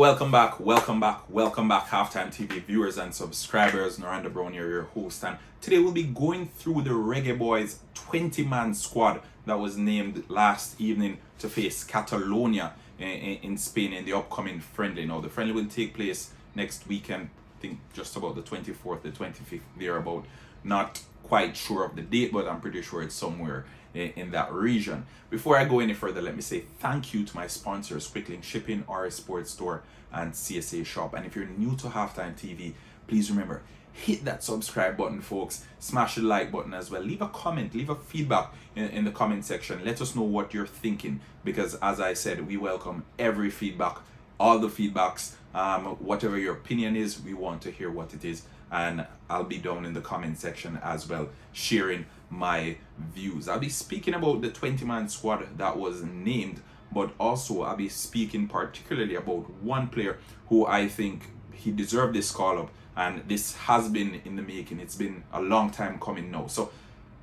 welcome back, Halftime TV viewers and subscribers. Noranda Brown here, your host, and today we'll be going through the Reggae Boyz 20-man squad that was named last evening to face Catalonia in Spain in the upcoming friendly. Now, the friendly will take place next weekend, I think just about the 24th, the 25th, thereabout. Not quite sure of the date, but I'm pretty sure it's somewhere in that region. Before I go any further, let me say thank you to my sponsors, Quicklink Shipping, RS Sports Store, and CSA Shop. And if you're new to Halftime TV, please remember, hit that subscribe button, folks. Smash the like button as well. Leave a comment, leave a feedback in the comment section. Let us know what you're thinking, because as I said, we welcome every feedback, all the feedbacks. Whatever your opinion is, we want to hear what it is, and I'll be down in the comment section as well, sharing my views. I'll be speaking about the 20-man squad that was named, but also I'll be speaking particularly about one player who I think he deserved this call-up, and this has been in the making. It's been a long time coming now, so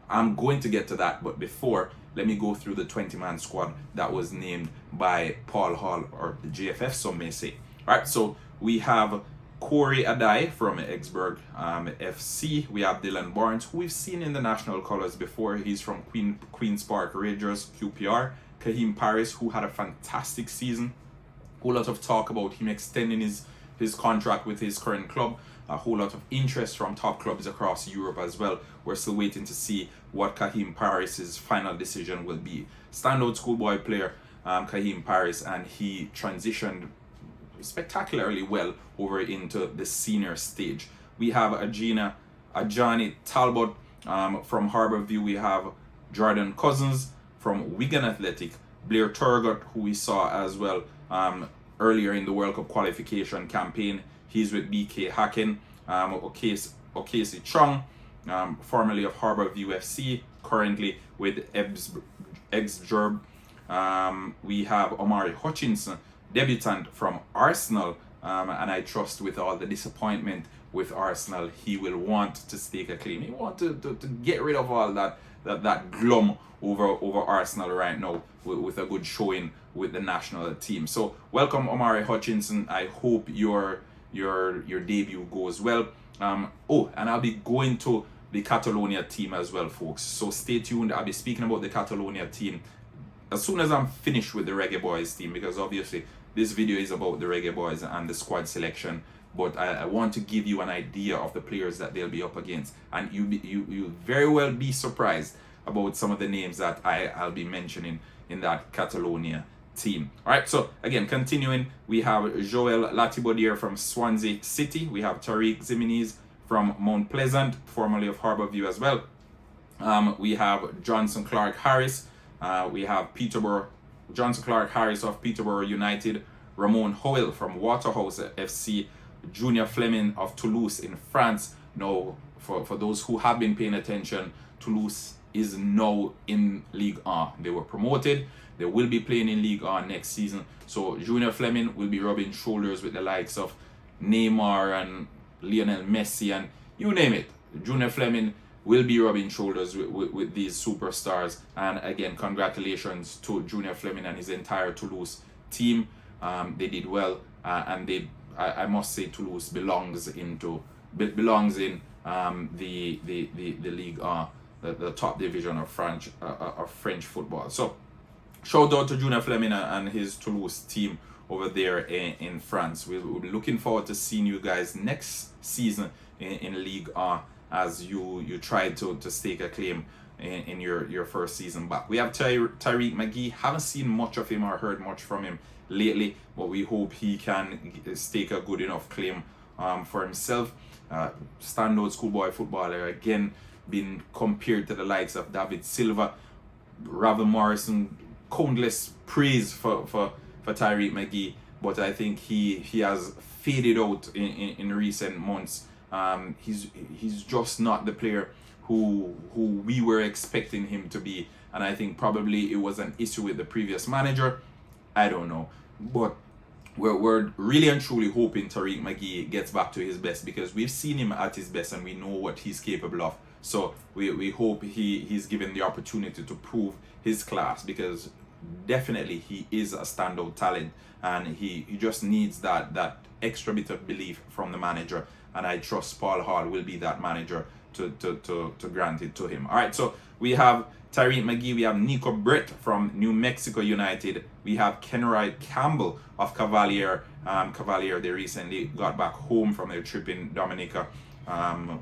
I'm going to get to that. But before, let me go through the 20-man squad that was named by Paul Hall, or the GFF some may say. Alright, so we have Corey Adai from Exburg FC. We have Dylan Barnes, who we've seen in the national colours before. He's from Queen's Park Rangers, QPR. Kahim Paris, who had a fantastic season. Whole lot of talk about him extending his contract with his current club. A whole lot of interest from top clubs across Europe as well. We're still waiting to see what Kahim Paris's final decision will be. Standout schoolboy player, Kahim Paris, and he transitioned spectacularly well over into the senior stage. We have Ajani Talbot from Harbourview. We have Jordan Cousins from Wigan Athletic. Blair Turgot, who we saw as well earlier in the World Cup qualification campaign. He's with BK Hacken. Okesi Chung, formerly of Harbourview FC, currently with Exgerb. We have Omari Hutchinson, debutant from Arsenal, and I trust with all the disappointment with Arsenal, he will want to stake a claim. He want to get rid of all that glum over Arsenal right now with a good showing with the national team. So welcome, Omari Hutchinson. I hope your debut goes well. And I'll be going to the Catalonia team as well, folks. So stay tuned. I'll be speaking about the Catalonia team as soon as I'm finished with the Reggae Boyz team, because obviously this video is about the Reggae Boyz and the squad selection, but I want to give you an idea of the players that they'll be up against, and you very well be surprised about some of the names that I'll be mentioning in that Catalonia team. Alright, so again, continuing, we have Joel Latibodier from Swansea City. We have Tariq Zimenez from Mount Pleasant, formerly of Harbourview as well. We have Johnson Clark Harris. We have Johnson Clark Harris of Peterborough United, Ramon Howell from Waterhouse FC, Junior Fleming of Toulouse in France. Now, for those who have been paying attention, Toulouse is now in Ligue 1. They were promoted. They will be playing in Ligue 1 next season. So Junior Fleming will be rubbing shoulders with the likes of Neymar and Lionel Messi and you name it. Junior Fleming will be rubbing shoulders with these superstars. And again, congratulations to Junior Fleming and his entire Toulouse team. They did well, and I must say Toulouse belongs in the Ligue 1, the top division of French football. So shout out to Junior Fleming and his Toulouse team over there in France. We'll be looking forward to seeing you guys next season in Ligue 1 as you try to stake a claim in your first season back. We have Tariq McGee. Haven't seen much of him or heard much from him lately, but we hope he can stake a good enough claim for himself. Standout schoolboy footballer, again being compared to the likes of David Silva, Ravel Morrison. Countless praise for Tariq McGee, but I think he has faded out in recent months. He's just not the player who we were expecting him to be, and I think probably it was an issue with the previous manager. I don't know, but we're really and truly hoping Tariq McGee gets back to his best, because we've seen him at his best and we know what he's capable of. So we hope he's given the opportunity to prove his class, because definitely he is a standout talent, and he just needs that extra bit of belief from the manager, and I trust Paul Hall will be that manager to grant it to him. All right, so we have Tyreek McGee, we have Nico Brett from New Mexico United, we have Kenroy Campbell of Cavalier. Cavalier, they recently got back home from their trip in Dominica,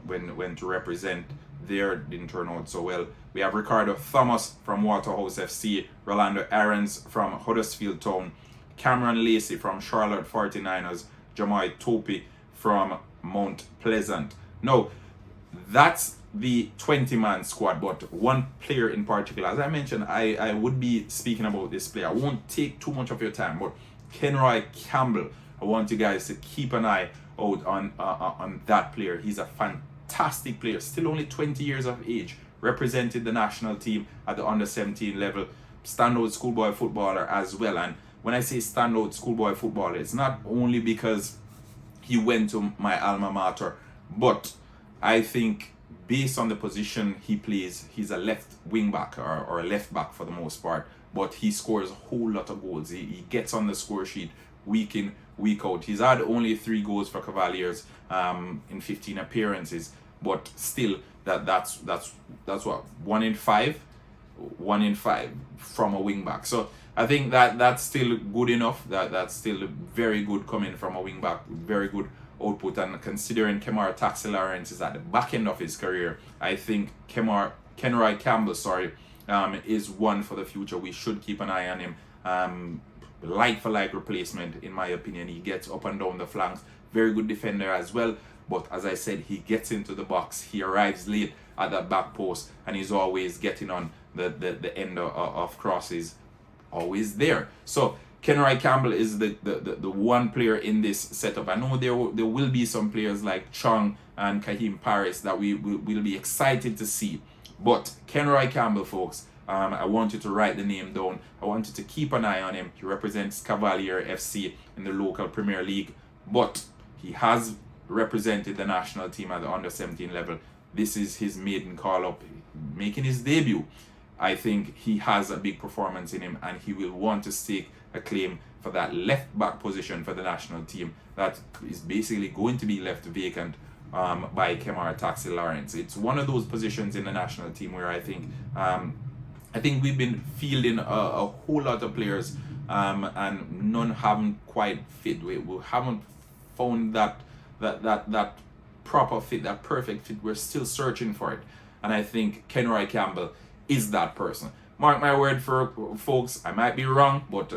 when to represent there, didn't turn out so well. We have Ricardo Thomas from Waterhouse FC, Rolando Aarons from Huddersfield Town, Cameron Lacey from Charlotte 49ers, Jamai Topi from Mount Pleasant. Now, that's the 20-man squad, but one player in particular, as I mentioned, I would be speaking about this player. I won't take too much of your time, but Kenroy Campbell, I want you guys to keep an eye out on that player. He's a fantastic player, still only 20 years of age, represented the national team at the under-17 level, standout schoolboy footballer as well. And when I say standout schoolboy footballer, it's not only because he went to my alma mater, but I think based on the position he plays, he's a left wing back or a left back for the most part, but he scores a whole lot of goals. He gets on the score sheet week in, week out. He's had only 3 goals for Cavaliers in 15 appearances, but still that's what 1 in 5 from a wing back. So I think that's still good enough. That's still very good coming from a wing back. Very good output, and considering Kemar Taxi Lawrence is at the back end of his career, I think Kenroy Campbell, is one for the future. We should keep an eye on him. Like for like replacement, in my opinion. He gets up and down the flanks. Very good defender as well. But as I said, he gets into the box. He arrives late at that back post, and he's always getting on the end of crosses. Always there. So Kenroy Campbell is the one player in this setup. I know there will be some players like Chung and Kahim Paris that we will be excited to see. But Kenroy Campbell, folks, I want you to write the name down. I want you to keep an eye on him. He represents Cavalier FC in the local Premier League, but he has represented the national team at the under-17 level. This is his maiden call-up, making his debut. I think he has a big performance in him, and he will want to stake a claim for that left back position for the national team that is basically going to be left vacant by Kemar Taxi Lawrence. It's one of those positions in the national team where I think we've been fielding a whole lot of players, and none haven't quite fit. We haven't found that proper fit, that perfect fit. We're still searching for it, and I think Kenroy Campbell is that person. Mark my word, for folks, I might be wrong, but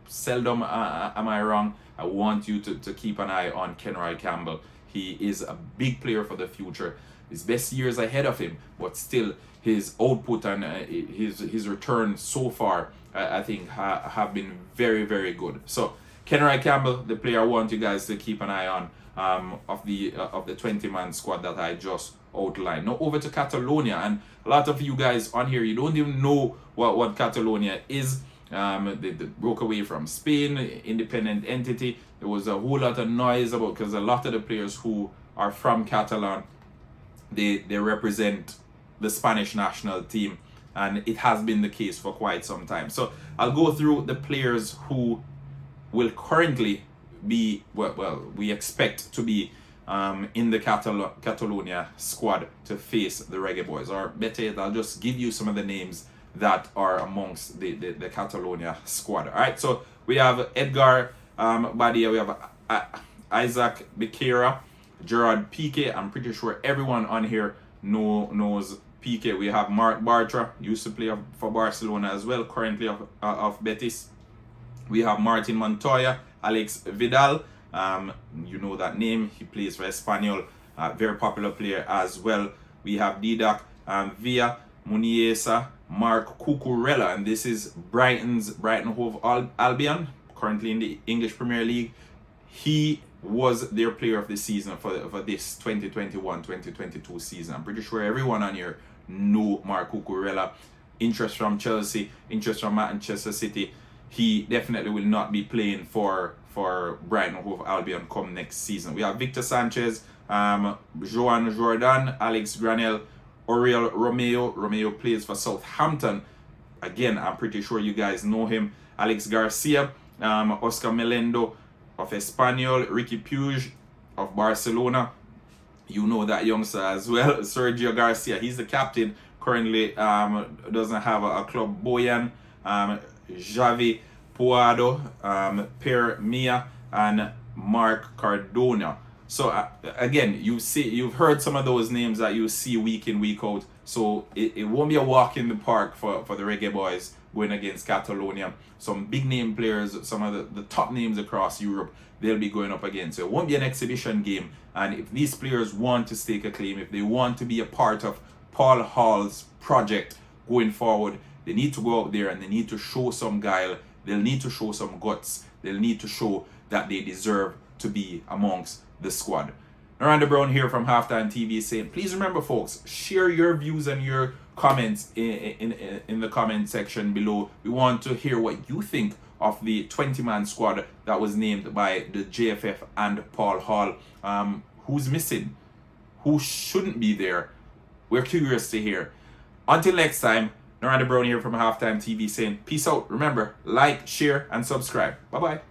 seldom am I wrong. I want you to keep an eye on Kenroy Campbell. He is a big player for the future. His best years ahead of him, but still his output and his return so far, I think have been very, very good. So Kenroy Campbell, the player I want you guys to keep an eye on, of the 20-man squad that I just outlined. Now over to Catalonia, and a lot of you guys on here, you don't even know what Catalonia is. They broke away from Spain, independent entity. There was a whole lot of noise about, because a lot of the players who are from Catalan, they represent the Spanish national team, and it has been the case for quite some time. So I'll go through the players who will currently be, well, we expect to be in the Catalonia squad to face the Reggae Boyz. Or better yet, I'll just give you some of the names that are amongst the Catalonia squad. Alright, so we have Edgar Badia, we have Isaac Becerra, Gerard Piqué. I'm pretty sure everyone on here knows Piqué. We have Marc Bartra, used to play for Barcelona as well, currently of Betis. We have Martin Montoya, Alex Vidal, you know that name, he plays for Espanyol, very popular player as well. We have Didac Villa, Muniesa, Mark Cucurella, and this is Brighton Hove Albion, currently in the English Premier League. He was their player of the season for this 2021-2022 season. I'm pretty sure everyone on here knew Mark Cucurella. Interest from Chelsea, interest from Manchester City. He definitely will not be playing for Brighton Hove Albion come next season. We have Victor Sanchez, Joan Jordan, Alex Granel, Oriol Romeo. Romeo plays for Southampton. again, I'm pretty sure you guys know him. Alex Garcia, Oscar Melendo of Espanyol, Ricky Puig of Barcelona. You know that youngster as well. Sergio Garcia, he's the captain. Currently doesn't have a club. Boyan, Javi Puado, Per Mia, and Mark Cardona. So again, you've heard some of those names that you see week in, week out. So it won't be a walk in the park for the Reggae Boyz going against Catalonia. Some big name players, some of the top names across Europe, they'll be going up against. So it won't be an exhibition game. And if these players want to stake a claim, if they want to be a part of Paul Hall's project going forward, they need to go out there and they need to show some guile. They'll need to show some guts. They'll need to show that they deserve to be amongst the squad. Miranda Brown here from HalftimeTv saying, please remember, folks, share your views and your comments in the comment section below. We want to hear what you think of the 20-man squad that was named by the JFF and Paul Hall. Who's missing? Who shouldn't be there? We're curious to hear. Until next time, Miranda Brown here from HalftimeTv saying, peace out. Remember, like, share, and subscribe. Bye-bye.